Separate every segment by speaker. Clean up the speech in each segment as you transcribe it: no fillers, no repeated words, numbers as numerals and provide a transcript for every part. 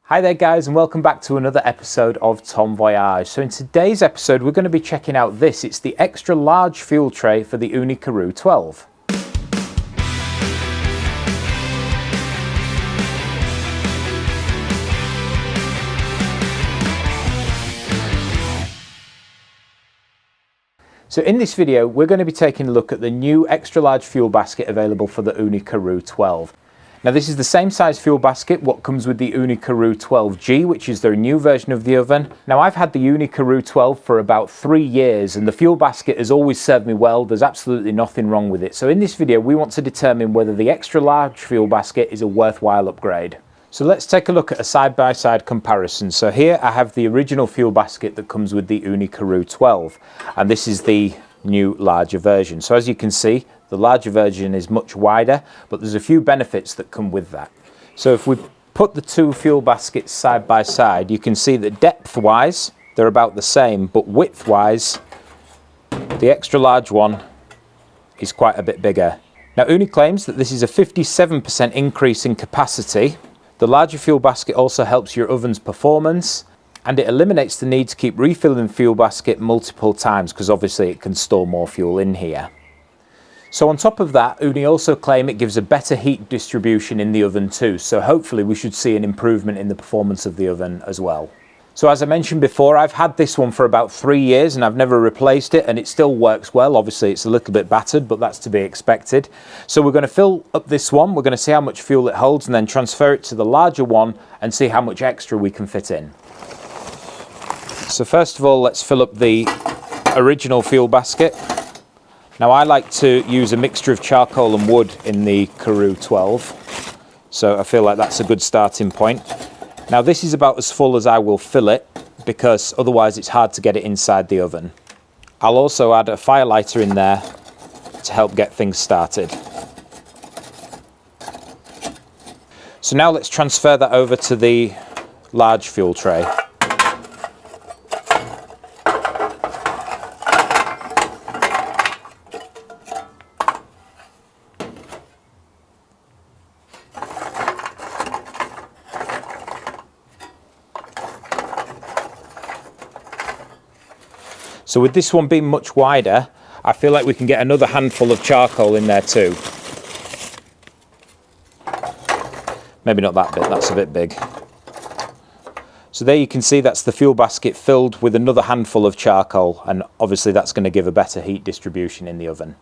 Speaker 1: Hi there guys, and welcome back to another episode of Tom Voyage. So in today's episode we're going to be checking out this. It's the extra large fuel tray for the OONI Karu12. So in this video we're going to be taking a look at the new extra large fuel basket available for the OONI Karu12. Now this is the same size fuel basket what comes with the OONI Karu12G, which is their new version of the oven. Now I've had the OONI Karu12 for about 3 years and the fuel basket has always served me well. There's absolutely nothing wrong with it. So in this video we want to determine whether the extra large fuel basket is a worthwhile upgrade. So let's take a look at a side-by-side comparison. So here I have the original fuel basket that comes with the OONI Karu12, and this is the new larger version. So as you can see, the larger version is much wider, but there's a few benefits that come with that. So if we put the two fuel baskets side by side, you can see that depth-wise, they're about the same, but width-wise, the extra large one is quite a bit bigger. Now, OONI claims that this is a 57% increase in capacity. The larger fuel basket also helps your oven's performance, and it eliminates the need to keep refilling the fuel basket multiple times, because obviously it can store more fuel in here. So on top of that, OONI also claim it gives a better heat distribution in the oven too, so hopefully we should see an improvement in the performance of the oven as well. So as I mentioned before, I've had this one for about 3 years and I've never replaced it, and it still works well. Obviously it's a little bit battered, but that's to be expected. So we're going to fill up this one, we're going to see how much fuel it holds and then transfer it to the larger one and see how much extra we can fit in. So first of all, let's fill up the original fuel basket. Now I like to use a mixture of charcoal and wood in the Karu12, so I feel like that's a good starting point. Now this is about as full as I will fill it, because otherwise it's hard to get it inside the oven. I'll also add a fire lighter in there to help get things started. So now let's transfer that over to the large fuel tray. So with this one being much wider, I feel like we can get another handful of charcoal in there too. Maybe not that bit, that's a bit big. So there you can see that's the fuel basket filled with another handful of charcoal, and obviously that's going to give a better heat distribution in the oven.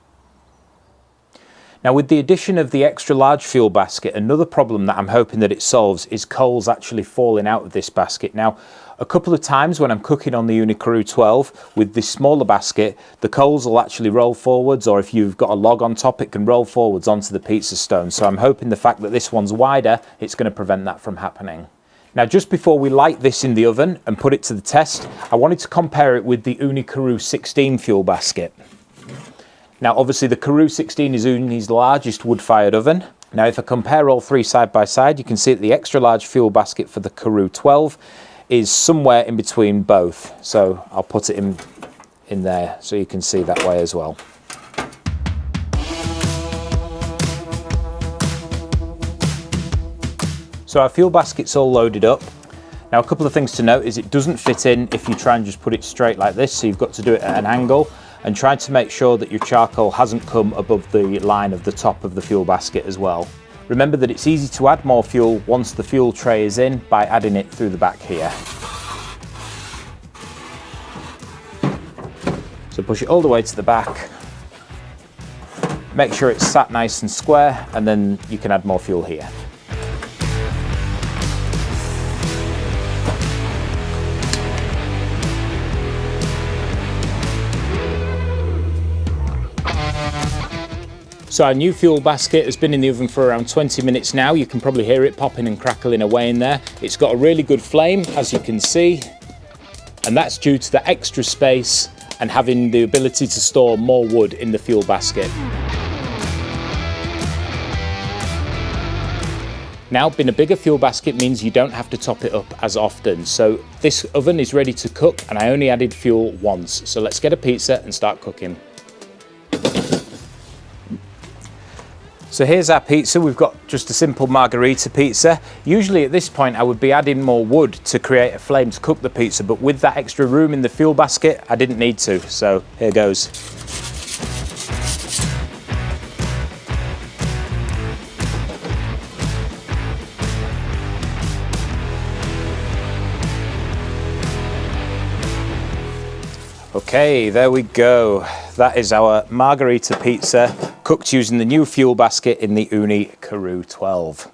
Speaker 1: Now with the addition of the extra large fuel basket, another problem that I'm hoping that it solves is coals actually falling out of this basket. Now a couple of times when I'm cooking on the OONI Karu12 with this smaller basket, the coals will actually roll forwards, or if you've got a log on top it can roll forwards onto the pizza stone. So I'm hoping the fact that this one's wider, it's going to prevent that from happening. Now just before we light this in the oven and put it to the test, I wanted to compare it with the OONI Karu16 fuel basket. Now obviously the Karu16 is OONI's largest wood-fired oven. Now if I compare all three side by side, you can see that the extra large fuel basket for the Karu12 is somewhere in between both. So I'll put it in there so you can see that way as well. So our fuel basket's all loaded up. Now a couple of things to note is it doesn't fit in if you try and just put it straight like this, so you've got to do it at an angle. And try to make sure that your charcoal hasn't come above the line of the top of the fuel basket as well. Remember that it's easy to add more fuel once the fuel tray is in by adding it through the back here. So push it all the way to the back. Make sure it's sat nice and square, and then you can add more fuel here. So our new fuel basket has been in the oven for around 20 minutes now. You can probably hear it popping and crackling away in there. It's got a really good flame, as you can see, and that's due to the extra space and having the ability to store more wood in the fuel basket. Now, being a bigger fuel basket means you don't have to top it up as often. So this oven is ready to cook, and I only added fuel once. So let's get a pizza and start cooking. So here's our pizza. We've got just a simple margherita pizza. Usually at this point I would be adding more wood to create a flame to cook the pizza, but with that extra room in the fuel basket, I didn't need to. So here goes. Okay, there we go. That is our margherita pizza cooked using the new fuel basket in the OONI Karu12.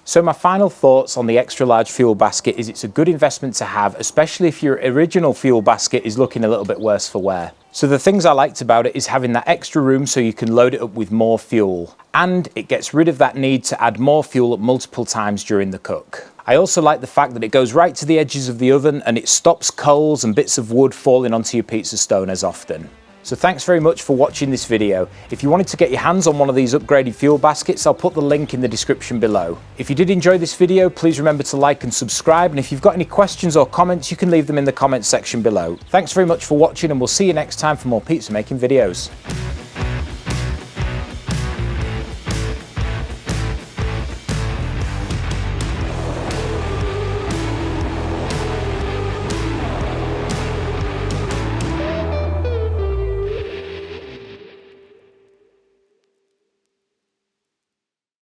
Speaker 1: So my final thoughts on the extra large fuel basket is it's a good investment to have, especially if your original fuel basket is looking a little bit worse for wear. So the things I liked about it is having that extra room so you can load it up with more fuel, and it gets rid of that need to add more fuel at multiple times during the cook. I also like the fact that it goes right to the edges of the oven and it stops coals and bits of wood falling onto your pizza stone as often. So thanks very much for watching this video. If you wanted to get your hands on one of these upgraded fuel baskets, I'll put the link in the description below. If you did enjoy this video, please remember to like and subscribe, and if you've got any questions or comments, you can leave them in the comments section below. Thanks very much for watching, and we'll see you next time for more pizza making videos.